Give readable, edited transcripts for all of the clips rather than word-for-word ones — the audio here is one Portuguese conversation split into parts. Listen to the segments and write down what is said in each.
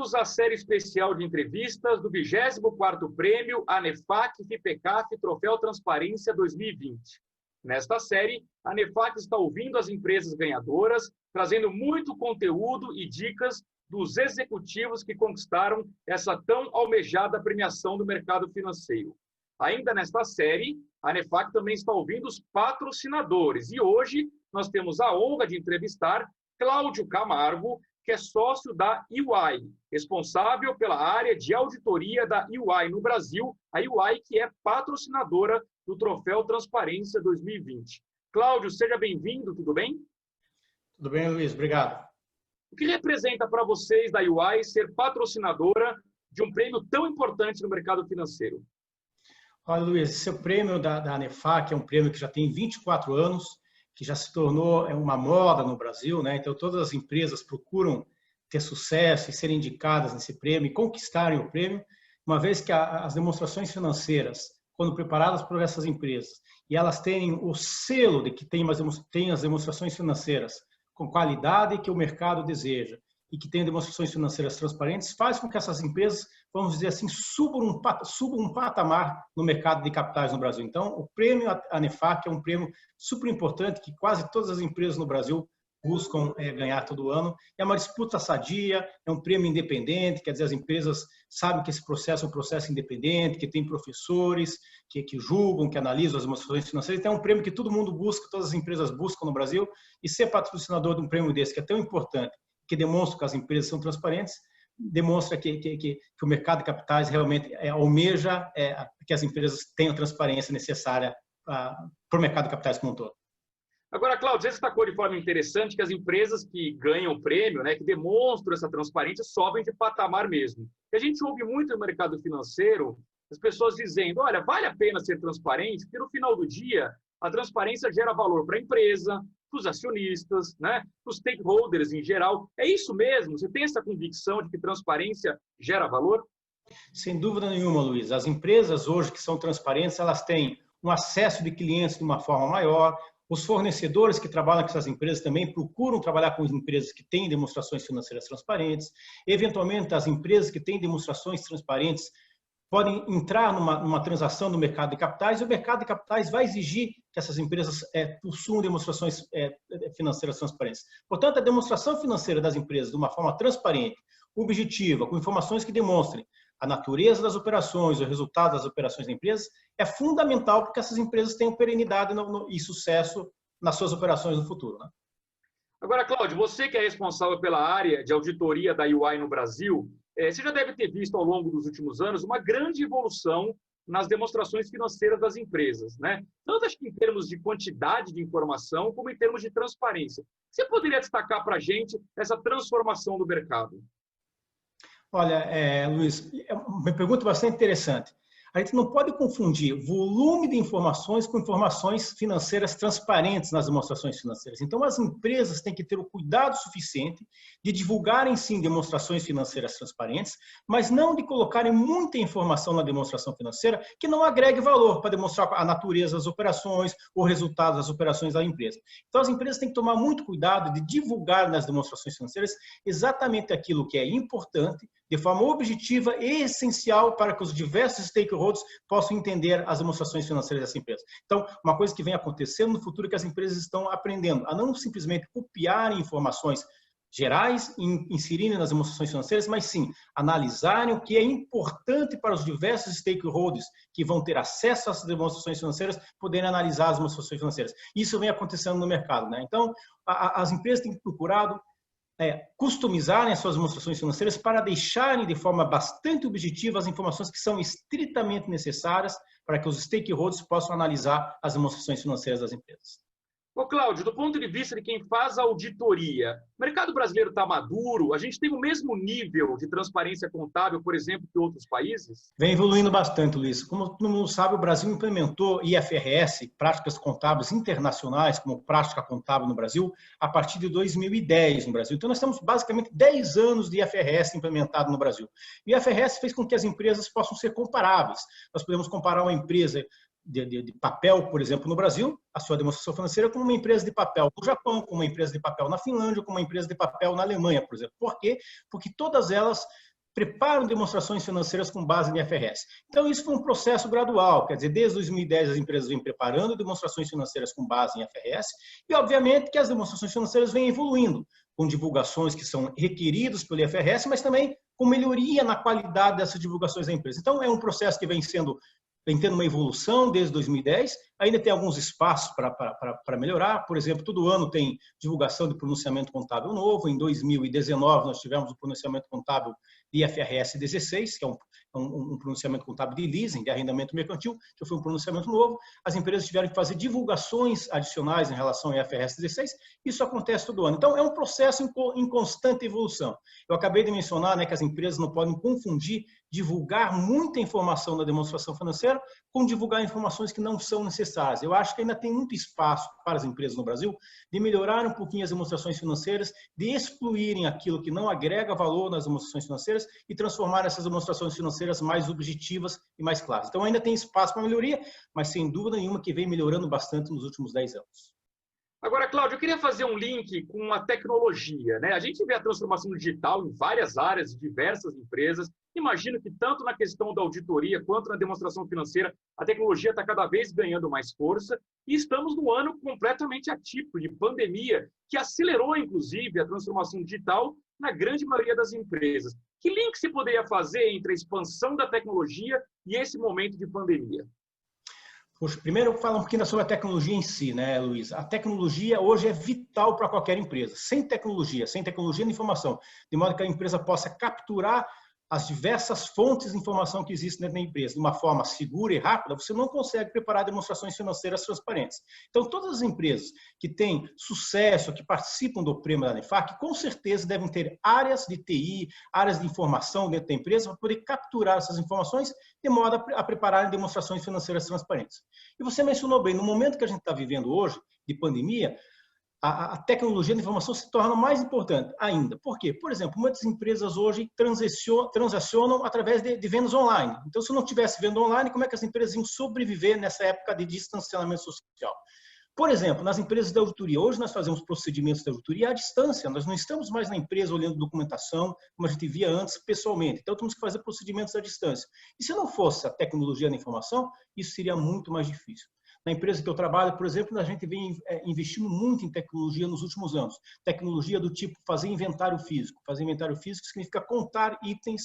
Bem-vindos à série especial de entrevistas do 24º Prêmio ANEFAC FIPECAF Troféu Transparência 2020. Nesta série, a ANEFAC está ouvindo as empresas ganhadoras, trazendo muito conteúdo e dicas dos executivos que conquistaram essa tão almejada premiação do mercado financeiro. Ainda nesta série, a ANEFAC também está ouvindo os patrocinadores. E hoje nós temos a honra de entrevistar Cláudio Camargo, que é sócio da EY, responsável pela área de auditoria da EY no Brasil, a EY que é patrocinadora do Troféu Transparência 2020. Cláudio, seja bem-vindo, tudo bem? Tudo bem, Luiz, obrigado. O que representa para vocês da EY ser patrocinadora de um prêmio tão importante no mercado financeiro? Olha, Luiz, esse prêmio da ANEFAC é um prêmio que já tem 24 anos, que já se tornou uma moda no Brasil, né? Então, todas as empresas procuram ter sucesso e serem indicadas nesse prêmio e conquistarem o prêmio, uma vez que as demonstrações financeiras, quando preparadas por essas empresas, e elas têm o selo de que tem as demonstrações financeiras com qualidade que o mercado deseja e que tem demonstrações financeiras transparentes, faz com que essas empresas, vamos dizer assim, subam um patamar no mercado de capitais no Brasil. Então, o prêmio ANEFAC é um prêmio super importante que quase todas as empresas no Brasil buscam ganhar todo ano. É uma disputa sadia, é um prêmio independente, quer dizer, as empresas sabem que esse processo é um processo independente, que tem professores que julgam, que analisam as demonstrações financeiras. Então, é um prêmio que todo mundo busca, todas as empresas buscam no Brasil, e ser patrocinador de um prêmio desse, que é tão importante, que demonstra que as empresas são transparentes, demonstra que o mercado de capitais realmente almeja que as empresas tenham a transparência necessária para o mercado de capitais como um todo. Agora, Cláudio, você destacou de forma interessante que as empresas que ganham o prêmio, né, que demonstram essa transparência, sobem de patamar mesmo. E a gente ouve muito no mercado financeiro as pessoas dizendo, olha, vale a pena ser transparente, porque no final do dia a transparência gera valor para a empresa, para os acionistas, né, para os stakeholders em geral. É isso mesmo? Você tem essa convicção de que transparência gera valor? Sem dúvida nenhuma, Luiz. As empresas hoje que são transparentes, elas têm um acesso de clientes de uma forma maior. Os fornecedores que trabalham com essas empresas também procuram trabalhar com as empresas que têm demonstrações financeiras transparentes. Eventualmente, as empresas que têm demonstrações transparentes podem entrar numa transação no mercado de capitais, e o mercado de capitais vai exigir que essas empresas possuam demonstrações financeiras transparentes. Portanto, a demonstração financeira das empresas de uma forma transparente, objetiva, com informações que demonstrem a natureza das operações, o resultado das operações da empresa, é fundamental para que essas empresas tenham perenidade e sucesso nas suas operações no futuro, né? Agora, Cláudio, você que é responsável pela área de auditoria da EY no Brasil, você já deve ter visto ao longo dos últimos anos uma grande evolução nas demonstrações financeiras das empresas, né? Tanto acho que em termos de quantidade de informação, como em termos de transparência. Você poderia destacar para a gente essa transformação do mercado? Olha, Luiz, é uma pergunta bastante interessante. A gente não pode confundir volume de informações com informações financeiras transparentes nas demonstrações financeiras. Então, as empresas têm que ter o cuidado suficiente de divulgarem, sim, demonstrações financeiras transparentes, mas não de colocarem muita informação na demonstração financeira que não agregue valor para demonstrar a natureza das operações, o resultado das operações da empresa. Então, as empresas têm que tomar muito cuidado de divulgar nas demonstrações financeiras exatamente aquilo que é importante, de forma objetiva e essencial para que os diversos stakeholders possam entender as demonstrações financeiras dessa empresa. Então, uma coisa que vem acontecendo no futuro é que as empresas estão aprendendo a não simplesmente copiarem informações gerais e inserirem nas demonstrações financeiras, mas sim analisarem o que é importante para os diversos stakeholders que vão ter acesso às demonstrações financeiras, poderem analisar as demonstrações financeiras. Isso vem acontecendo no mercado, né? Então, as empresas têm procurado customizarem as suas demonstrações financeiras para deixarem de forma bastante objetiva as informações que são estritamente necessárias para que os stakeholders possam analisar as demonstrações financeiras das empresas. Ô, Cláudio, do ponto de vista de quem faz a auditoria, o mercado brasileiro está maduro? A gente tem o mesmo nível de transparência contábil, por exemplo, que outros países? Vem evoluindo bastante, Luiz. Como todo mundo sabe, o Brasil implementou IFRS, Práticas Contábeis Internacionais, como Prática Contábil no Brasil, a partir de 2010 no Brasil. Então, nós temos basicamente 10 anos de IFRS implementado no Brasil. E o IFRS fez com que as empresas possam ser comparáveis. Nós podemos comparar uma empresa de papel, por exemplo, no Brasil, a sua demonstração financeira, com uma empresa de papel no Japão, com uma empresa de papel na Finlândia, com uma empresa de papel na Alemanha, por exemplo. Por quê? Porque todas elas preparam demonstrações financeiras com base em IFRS. Então, isso foi um processo gradual, quer dizer, desde 2010 as empresas vêm preparando demonstrações financeiras com base em IFRS e, obviamente, que as demonstrações financeiras vêm evoluindo, com divulgações que são requeridas pelo IFRS, mas também com melhoria na qualidade dessas divulgações da empresa. Então, é um processo que vem tendo uma evolução desde 2010, ainda tem alguns espaços para melhorar. Por exemplo, todo ano tem divulgação de pronunciamento contábil novo. Em 2019, nós tivemos o pronunciamento contábil de IFRS 16, que é um pronunciamento contábil de leasing, de arrendamento mercantil, que foi um pronunciamento novo. As empresas tiveram que fazer divulgações adicionais em relação ao IFRS 16. Isso acontece todo ano. Então, é um processo em constante evolução. Eu acabei de mencionar, né, que as empresas não podem confundir divulgar muita informação da demonstração financeira com divulgar informações que não são necessárias. Eu acho que ainda tem muito espaço para as empresas no Brasil de melhorar um pouquinho as demonstrações financeiras, de excluírem aquilo que não agrega valor nas demonstrações financeiras e transformar essas demonstrações financeiras mais objetivas e mais claras. Então, ainda tem espaço para melhoria, mas sem dúvida nenhuma que vem melhorando bastante nos últimos 10 anos. Agora, Cláudio, eu queria fazer um link com a tecnologia, né? A gente vê a transformação digital em várias áreas de diversas empresas. Imagino que tanto na questão da auditoria quanto na demonstração financeira, a tecnologia está cada vez ganhando mais força e estamos num ano completamente atípico de pandemia, que acelerou, inclusive, a transformação digital na grande maioria das empresas. Que link se poderia fazer entre a expansão da tecnologia e esse momento de pandemia? Poxa, primeiro eu falo um pouquinho sobre a tecnologia em si, né, Luiz? A tecnologia hoje é vital para qualquer empresa. Sem tecnologia de informação, de modo que a empresa possa capturar as diversas fontes de informação que existem dentro da empresa de uma forma segura e rápida, você não consegue preparar demonstrações financeiras transparentes. Então, todas as empresas que têm sucesso, que participam do prêmio da ANEFAC, com certeza devem ter áreas de TI, áreas de informação dentro da empresa para poder capturar essas informações de modo a prepararem demonstrações financeiras transparentes. E você mencionou bem, no momento que a gente está vivendo hoje, de pandemia, a tecnologia da informação se torna mais importante ainda. Por quê? Por exemplo, muitas empresas hoje transacionam através de vendas online. Então, se não tivesse venda online, como é que as empresas iam sobreviver nessa época de distanciamento social? Por exemplo, nas empresas de auditoria, hoje nós fazemos procedimentos de auditoria à distância, nós não estamos mais na empresa olhando documentação, como a gente via antes, pessoalmente. Então, temos que fazer procedimentos à distância. E se não fosse a tecnologia da informação, isso seria muito mais difícil. Na empresa que eu trabalho, por exemplo, a gente vem investindo muito em tecnologia nos últimos anos. Tecnologia do tipo fazer inventário físico. Fazer inventário físico significa contar itens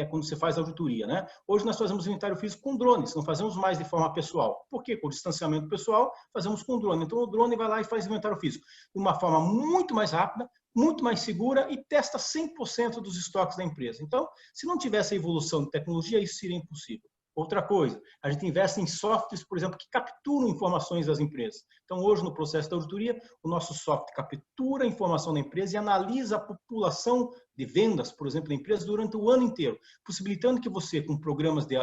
quando você faz auditoria, né? Hoje nós fazemos inventário físico com drones, não fazemos mais de forma pessoal. Por quê? Com distanciamento pessoal, fazemos com drone. Então o drone vai lá e faz inventário físico de uma forma muito mais rápida, muito mais segura e testa 100% dos estoques da empresa. Então, se não tivesse a evolução de tecnologia, isso seria impossível. Outra coisa, a gente investe em softwares, por exemplo, que capturam informações das empresas. Então, hoje, no processo da auditoria, o nosso software captura a informação da empresa e analisa a população de vendas, por exemplo, da empresa durante o ano inteiro, possibilitando que você, com programas de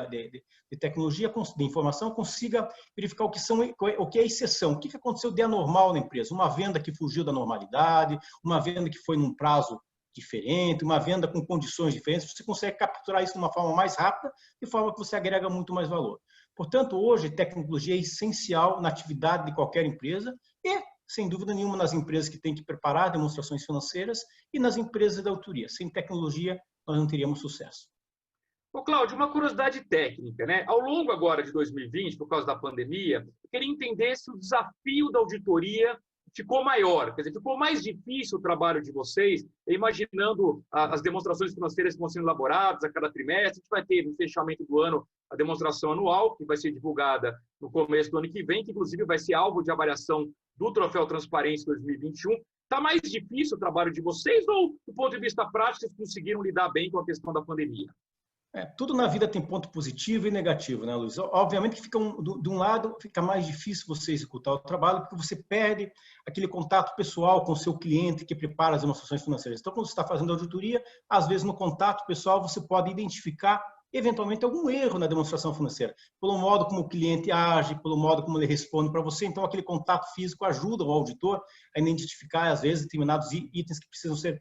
tecnologia, de informação, consiga verificar o que é exceção, o que aconteceu de anormal na empresa, uma venda que fugiu da normalidade, uma venda que foi num prazo diferente, uma venda com condições diferentes, você consegue capturar isso de uma forma mais rápida, de forma que você agrega muito mais valor. Portanto, hoje, tecnologia é essencial na atividade de qualquer empresa e, sem dúvida nenhuma, nas empresas que têm que preparar demonstrações financeiras e nas empresas da auditoria. Sem tecnologia, nós não teríamos sucesso. Ô, Cláudio, uma curiosidade técnica, né? Ao longo agora de 2020, por causa da pandemia, eu queria entender se o desafio da auditoria ficou maior, quer dizer, ficou mais difícil o trabalho de vocês, imaginando as demonstrações financeiras que vão sendo elaboradas a cada trimestre. A gente vai ter, no fechamento do ano, a demonstração anual, que vai ser divulgada no começo do ano que vem, que inclusive vai ser alvo de avaliação do Troféu Transparência 2021. Está mais difícil o trabalho de vocês ou, do ponto de vista prático, vocês conseguiram lidar bem com a questão da pandemia? Tudo na vida tem ponto positivo e negativo, né, Luiz? Obviamente que de um lado fica mais difícil você executar o trabalho porque você perde aquele contato pessoal com o seu cliente que prepara as demonstrações financeiras. Então, quando você está fazendo auditoria, às vezes no contato pessoal você pode identificar eventualmente algum erro na demonstração financeira, pelo modo como o cliente age, pelo modo como ele responde para você. Então, aquele contato físico ajuda o auditor a identificar, às vezes, determinados itens que precisam ser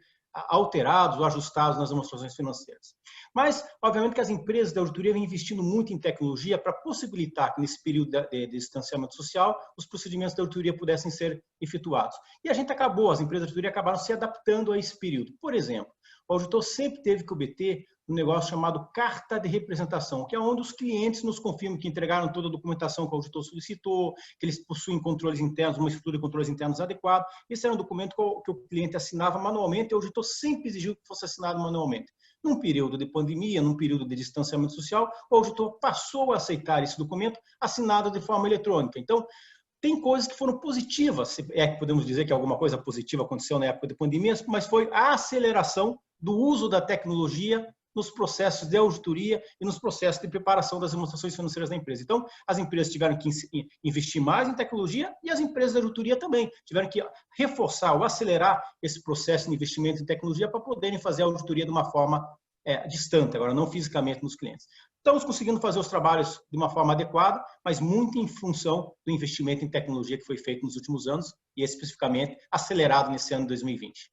alterados ou ajustados nas demonstrações financeiras. Mas, obviamente, que as empresas de auditoria vêm investindo muito em tecnologia para possibilitar que, nesse período de distanciamento social, os procedimentos de auditoria pudessem ser efetuados. E as empresas de auditoria acabaram se adaptando a esse período. Por exemplo, o auditor sempre teve que obter um negócio chamado carta de representação, que é onde os clientes nos confirmam que entregaram toda a documentação que o auditor solicitou, que eles possuem controles internos, uma estrutura de controles internos adequada. Esse era um documento que o cliente assinava manualmente e o auditor sempre exigiu que fosse assinado manualmente. Num período de pandemia, num período de distanciamento social, o auditor passou a aceitar esse documento assinado de forma eletrônica. Então, tem coisas que foram positivas, se é que podemos dizer que alguma coisa positiva aconteceu na época de pandemia, mas foi a aceleração do uso da tecnologia nos processos de auditoria e nos processos de preparação das demonstrações financeiras da empresa. Então, as empresas tiveram que investir mais em tecnologia e as empresas de auditoria também tiveram que reforçar ou acelerar esse processo de investimento em tecnologia para poderem fazer a auditoria de uma forma distante, agora não fisicamente nos clientes. Estamos conseguindo fazer os trabalhos de uma forma adequada, mas muito em função do investimento em tecnologia que foi feito nos últimos anos e especificamente acelerado nesse ano de 2020.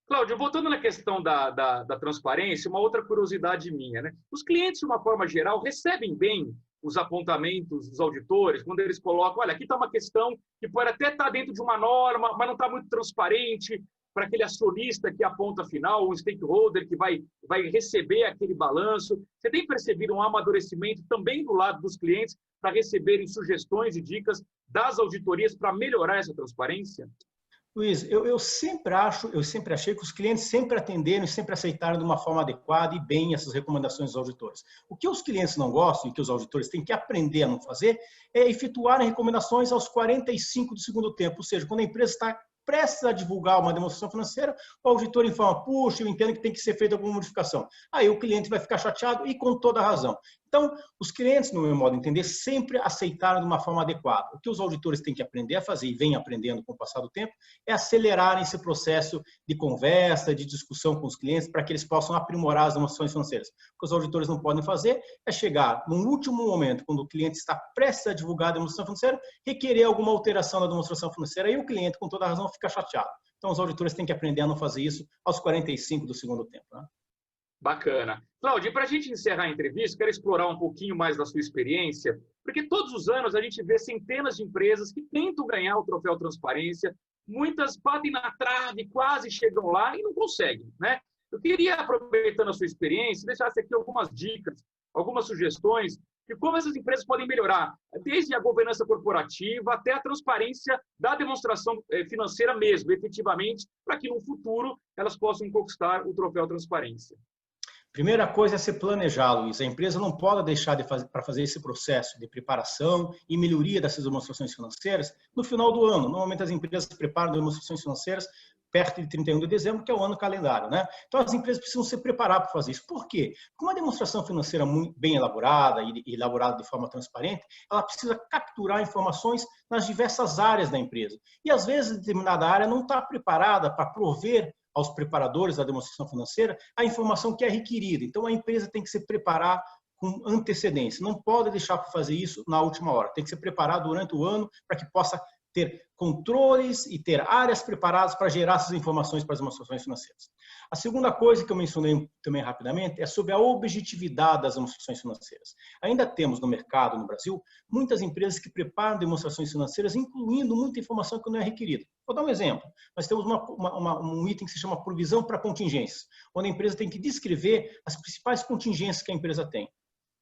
Cláudio, voltando na questão da transparência, uma outra curiosidade minha, né? Os clientes, de uma forma geral, recebem bem os apontamentos dos auditores, quando eles colocam, olha, aqui está uma questão que pode até estar dentro de uma norma, mas não está muito transparente para aquele acionista que aponta final, um stakeholder que vai receber aquele balanço. Você tem percebido um amadurecimento também do lado dos clientes para receberem sugestões e dicas das auditorias para melhorar essa transparência? Luiz, eu sempre achei que os clientes sempre atenderam e sempre aceitaram de uma forma adequada e bem essas recomendações dos auditores. O que os clientes não gostam e que os auditores têm que aprender a não fazer é efetuar recomendações aos 45 do segundo tempo, ou seja, quando a empresa está prestes a divulgar uma demonstração financeira, o auditor informa, puxa, eu entendo que tem que ser feita alguma modificação. Aí o cliente vai ficar chateado e com toda a razão. Então, os clientes, no meu modo de entender, sempre aceitaram de uma forma adequada. O que os auditores têm que aprender a fazer, e vêm aprendendo com o passar do tempo, é acelerar esse processo de conversa, de discussão com os clientes, para que eles possam aprimorar as demonstrações financeiras. O que os auditores não podem fazer é chegar, num último momento, quando o cliente está prestes a divulgar a demonstração financeira, requerer alguma alteração na demonstração financeira, e o cliente, com toda a razão, fica chateado. Então, os auditores têm que aprender a não fazer isso aos 45 do segundo tempo, né? Bacana. Cláudio, para a gente encerrar a entrevista, quero explorar um pouquinho mais da sua experiência, porque todos os anos a gente vê centenas de empresas que tentam ganhar o troféu Transparência, muitas batem na trave, quase chegam lá e não conseguem, né? Eu queria, aproveitando a sua experiência, deixasse aqui algumas dicas, algumas sugestões de como essas empresas podem melhorar, desde a governança corporativa até a transparência da demonstração financeira mesmo, efetivamente, para que no futuro elas possam conquistar o troféu Transparência. Primeira coisa é se planejar, Luiz. A empresa não pode deixar para fazer esse processo de preparação e melhoria dessas demonstrações financeiras no final do ano. Normalmente as empresas preparam demonstrações financeiras perto de 31 de dezembro, que é o ano calendário, né? Então as empresas precisam se preparar para fazer isso. Por quê? Porque uma demonstração financeira muito bem elaborada e elaborada de forma transparente, ela precisa capturar informações nas diversas áreas da empresa. E às vezes determinada área não está preparada para prover aos preparadores da demonstração financeira a informação que é requerida. Então, a empresa tem que se preparar com antecedência. Não pode deixar para fazer isso na última hora. Tem que se preparar durante o ano para que possa ter controles e ter áreas preparadas para gerar essas informações para as demonstrações financeiras. A segunda coisa que eu mencionei também rapidamente é sobre a objetividade das demonstrações financeiras. Ainda temos no mercado, no Brasil, muitas empresas que preparam demonstrações financeiras, incluindo muita informação que não é requerida. Vou dar um exemplo. Nós temos um item que se chama provisão para contingências, onde a empresa tem que descrever as principais contingências que a empresa tem.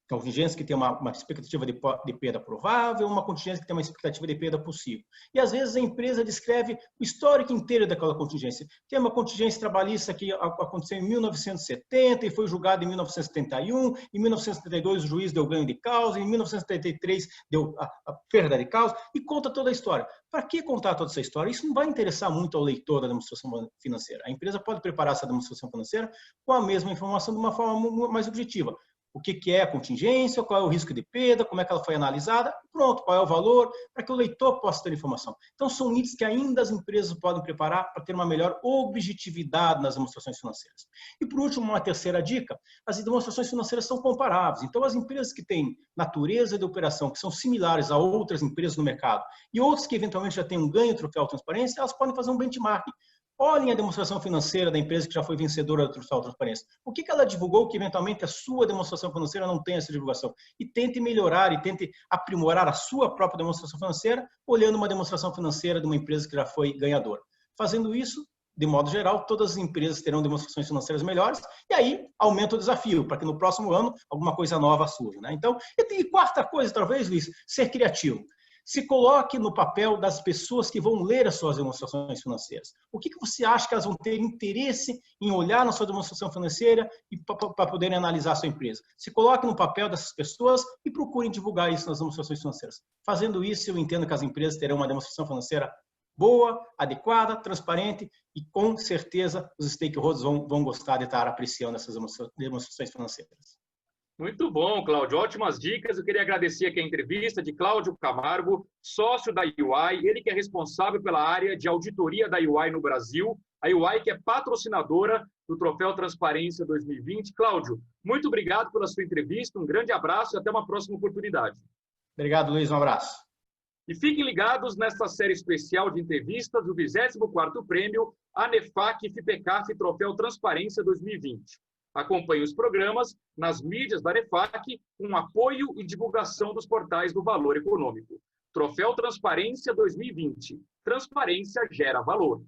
Contingência que tem uma expectativa de perda provável, uma contingência que tem uma expectativa de perda possível. E, às vezes, a empresa descreve o histórico inteiro daquela contingência. Tem uma contingência trabalhista que aconteceu em 1970 e foi julgada em 1971, em 1972 o juiz deu ganho de causa, em 1973 deu a perda de causa, e conta toda a história. Para que contar toda essa história? Isso não vai interessar muito ao leitor da demonstração financeira. A empresa pode preparar essa demonstração financeira com a mesma informação de uma forma mais objetiva. O que é a contingência, qual é o risco de perda, como é que ela foi analisada, pronto, qual é o valor, para que o leitor possa ter informação. Então, são itens que ainda as empresas podem preparar para ter uma melhor objetividade nas demonstrações financeiras. E, por último, uma terceira dica, as demonstrações financeiras são comparáveis. Então, as empresas que têm natureza de operação, que são similares a outras empresas no mercado, e outras que, eventualmente, já têm um ganho troféu transparência, elas podem fazer um benchmarking. Olhem a demonstração financeira da empresa que já foi vencedora do troféu transparência. O que ela divulgou que, eventualmente, a sua demonstração financeira não tem essa divulgação? E tente melhorar e tente aprimorar a sua própria demonstração financeira, olhando uma demonstração financeira de uma empresa que já foi ganhadora. Fazendo isso, de modo geral, todas as empresas terão demonstrações financeiras melhores, e aí aumenta o desafio, para que no próximo ano alguma coisa nova surja, né? Então, e quarta coisa, talvez, Luiz, ser criativo. Se coloque no papel das pessoas que vão ler as suas demonstrações financeiras. O que você acha que elas vão ter interesse em olhar na sua demonstração financeira e para poderem analisar a sua empresa? Se coloque no papel dessas pessoas e procurem divulgar isso nas demonstrações financeiras. Fazendo isso, eu entendo que as empresas terão uma demonstração financeira boa, adequada, transparente e, com certeza, os stakeholders vão gostar de estar apreciando essas demonstrações financeiras. Muito bom, Cláudio. Ótimas dicas. Eu queria agradecer aqui a entrevista de Cláudio Camargo, sócio da UI, ele que é responsável pela área de auditoria da UI no Brasil, a UI que é patrocinadora do Troféu Transparência 2020. Cláudio, muito obrigado pela sua entrevista, um grande abraço e até uma próxima oportunidade. Obrigado, Luiz. Um abraço. E fiquem ligados nesta série especial de entrevistas do 24º Prêmio ANEFAC FIPECAF Troféu Transparência 2020. Acompanhe os programas nas mídias da ANEFAC, com apoio e divulgação dos portais do Valor Econômico. Troféu Transparência 2020. Transparência gera valor.